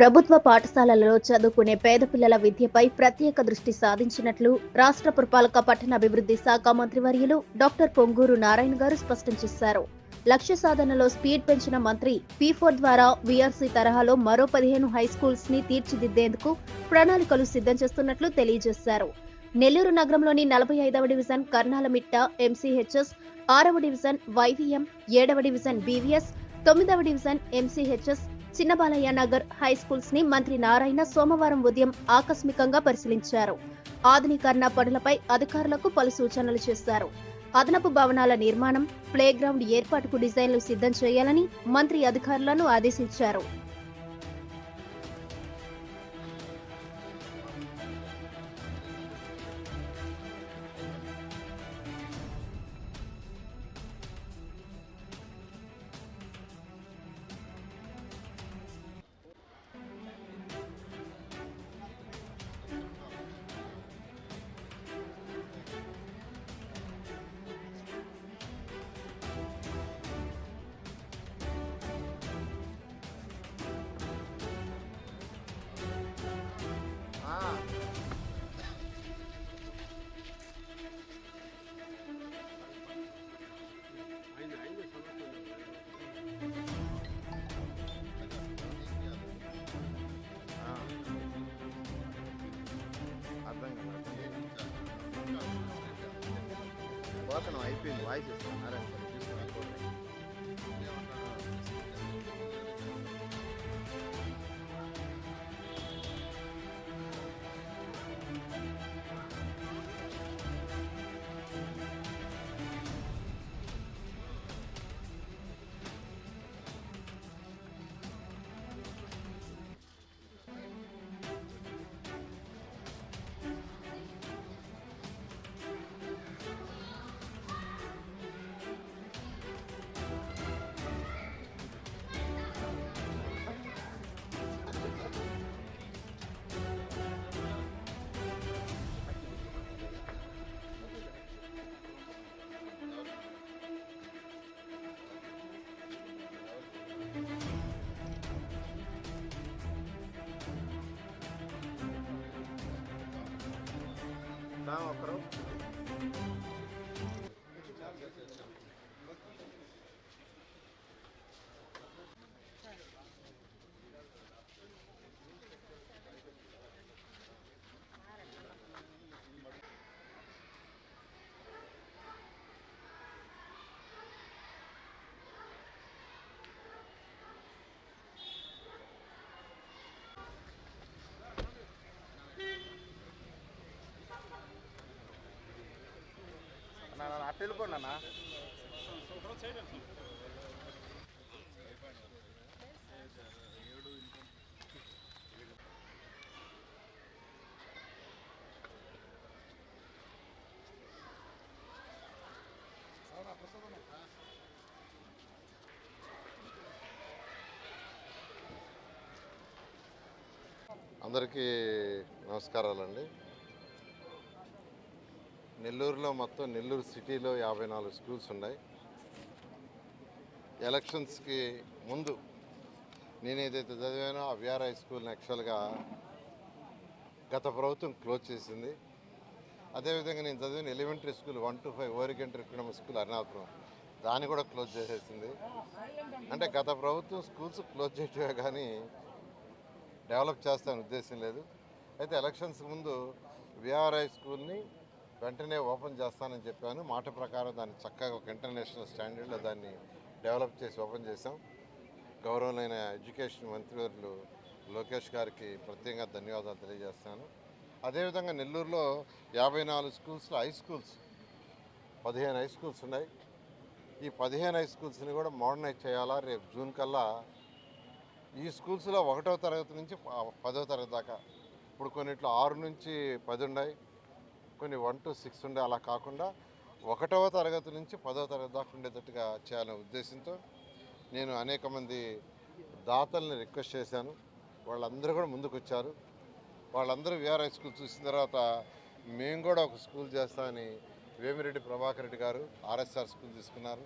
ప్రభుత్వ పాఠశాలలలో చదువుకునే పేద పిల్లల విద్యపై ప్రత్యేక దృష్టి సాధించినట్లు రాష్ట్ర పురపాలక పట్టణాభివృద్ధి శాఖ మంత్రివర్యులు డాక్టర్ పొంగూరు నారాయణ గారు స్పష్టం చేశారు. లక్ష్య సాధనలో స్పీడ్ పెంచిన మంత్రి P4 ద్వారా వీఆర్సీ తరహాలో మరో 15 హైస్కూల్స్ ని తీర్చిదిద్దేందుకు ప్రణాళికలు సిద్ధం చేస్తున్నట్లు తెలియజేశారు. నెల్లూరు నగరంలోని 45వ డివిజన్ కర్నాలమిట్ట MCHS, 6వ డివిజన్ YVM, 7వ డివిజన్ BVS, 9వ division MCHS, Chinnabalayya Nagar high schools ని మంత్రి నారాయణ సోమవారం ఉదయం ఆకస్మికంగా పరిశీలించారు. ఆధునీకరణ పనులపై అధికారులకు పలు సూచనలు చేశారు. అదనపు భవనాల నిర్మాణం, ప్లే గ్రౌండ్ ఏర్పాటుకు డిజైన్లు సిద్ధం చేయాలని మంత్రి అధికారులను ఆదేశించారు. పోతనం అయిపోయింది. వాయిస్ ఇస్తున్నారా ఒకరు అటు వెళ్ళిపోండి అన్న. అందరికీ నమస్కారాలండి. నెల్లూరులో మొత్తం నెల్లూరు సిటీలో 54 స్కూల్స్ ఉన్నాయి. ఎలక్షన్స్కి ముందు నేను ఏదైతే చదివానో ఆ విఆర్ హై స్కూల్ని యాక్చువల్గా గత ప్రభుత్వం క్లోజ్ చేసింది. అదేవిధంగా నేను చదివిన elementary school 1 to 5 ఓరిగెంటరీ school Arunapuram, దాన్ని కూడా క్లోజ్ చేసేసింది. అంటే గత ప్రభుత్వం స్కూల్స్ క్లోజ్ చేయటమే కానీ డెవలప్ చేస్తానని ఉద్దేశం లేదు. అయితే ఎలక్షన్స్ ముందు విఆర్ హై స్కూల్ని వెంటనే ఓపెన్ చేస్తానని చెప్పాను. మాట ప్రకారం దాన్ని చక్కగా ఒక ఇంటర్నేషనల్ స్టాండర్డ్లో దాన్ని డెవలప్ చేసి ఓపెన్ చేశాం. గౌరవమైన ఎడ్యుకేషన్ మంత్రివర్యులు లోకేష్ గారికి ప్రత్యేకంగా ధన్యవాదాలు తెలియజేస్తాను. అదేవిధంగా నెల్లూరులో 54 స్కూల్స్లో హై స్కూల్స్ 15 హై స్కూల్స్ ఉన్నాయి. ఈ 15 హై స్కూల్స్ని కూడా మోడర్నైజ్ చేయాలా. రేపు జూన్ కల్లా ఈ స్కూల్స్లో 1వ తరగతి నుంచి 10వ తరగతి దాకా, ఇప్పుడు కొన్నిట్లో 6 నుంచి 10 ఉన్నాయి, కొన్ని 1 to 6 ఉండే, అలా కాకుండా 1వ తరగతి నుంచి 10వ తరగతి దాకా ఉండేటట్టుగా చేయాలనే ఉద్దేశంతో నేను అనేక మంది దాతల్ని రిక్వెస్ట్ చేశాను. వాళ్ళందరూ కూడా ముందుకు వచ్చారు. వాళ్ళందరూ విఆర్ హై స్కూల్ చూసిన తర్వాత మేము కూడా ఒక స్కూల్ చేస్తామని వేమిరెడ్డి ప్రభాకర్ రెడ్డి గారు ఆర్ఎస్ఆర్ స్కూల్ తీసుకున్నారు.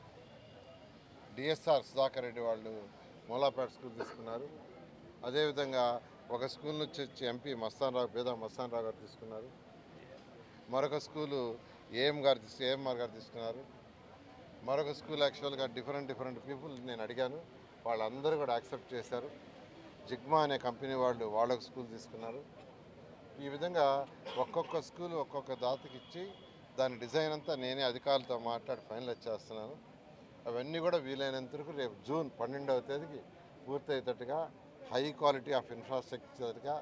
డిఎస్ఆర్ సుధాకర్ రెడ్డి వాళ్ళు మూలాపేట స్కూల్ తీసుకున్నారు. అదేవిధంగా ఒక స్కూల్ నుంచి వచ్చి ఎంపీ బేదా మస్తాన్ రావు గారు తీసుకున్నారు. మరొక స్కూలు ఏఎంఆర్ గారు తీసుకున్నారు. మరొక స్కూల్ యాక్చువల్గా డిఫరెంట్ పీపుల్ నేను అడిగాను, వాళ్ళందరూ కూడా యాక్సెప్ట్ చేశారు. జిగ్మా అనే కంపెనీ వాళ్ళు వాళ్ళొక స్కూల్ తీసుకున్నారు. ఈ విధంగా ఒక్కొక్క స్కూల్ ఒక్కొక్క దాతకి ఇచ్చి దాని డిజైన్ అంతా నేనే అధికారులతో మాట్లాడి ఫైనలైజ్ చేస్తున్నాను. అవన్నీ కూడా వీలైనంత వరకు రేపు జూన్ 12వ తేదీకి పూర్తయ్యేటట్టుగా హై క్వాలిటీ ఆఫ్ ఇన్ఫ్రాస్ట్రక్చర్గా,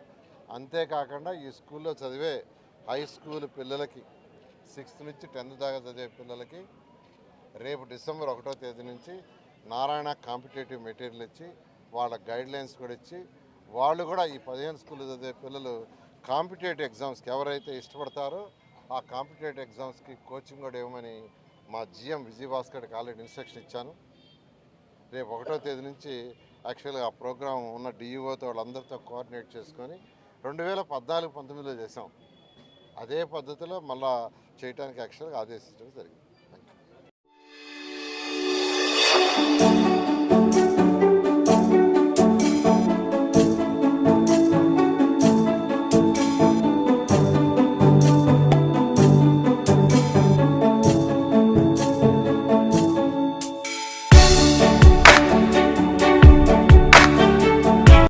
అంతేకాకుండా ఈ స్కూల్లో చదివే హై స్కూల్ పిల్లలకి 6th నుంచి 10th దాకా చదివే పిల్లలకి రేపు డిసెంబర్ 1వ తేదీ నుంచి నారాయణ కాంపిటేటివ్ మెటీరియల్ ఇచ్చి వాళ్ళ గైడ్లైన్స్ కూడా ఇచ్చి వాళ్ళు కూడా ఈ 15 స్కూల్లో చదివే పిల్లలు కాంపిటేటివ్ ఎగ్జామ్స్కి ఎవరైతే ఇష్టపడతారో ఆ కాంపిటేటివ్ ఎగ్జామ్స్కి కోచింగ్ కూడా ఇవ్వమని మా జిఎం విజయభాస్కర్కి ఆల్రెడీ ఇన్స్ట్రక్షన్ ఇచ్చాను. రేపు 1వ తేదీ నుంచి యాక్చువల్గా ఆ ప్రోగ్రాం ఉన్న డిఈఓతో వాళ్ళందరితో కోఆర్డినేట్ చేసుకొని 2014-19లో చేసాం. అదే పద్ధతిలో మళ్ళా చేయడానికి యాక్చువల్గా ఆదేశించడం జరిగింది.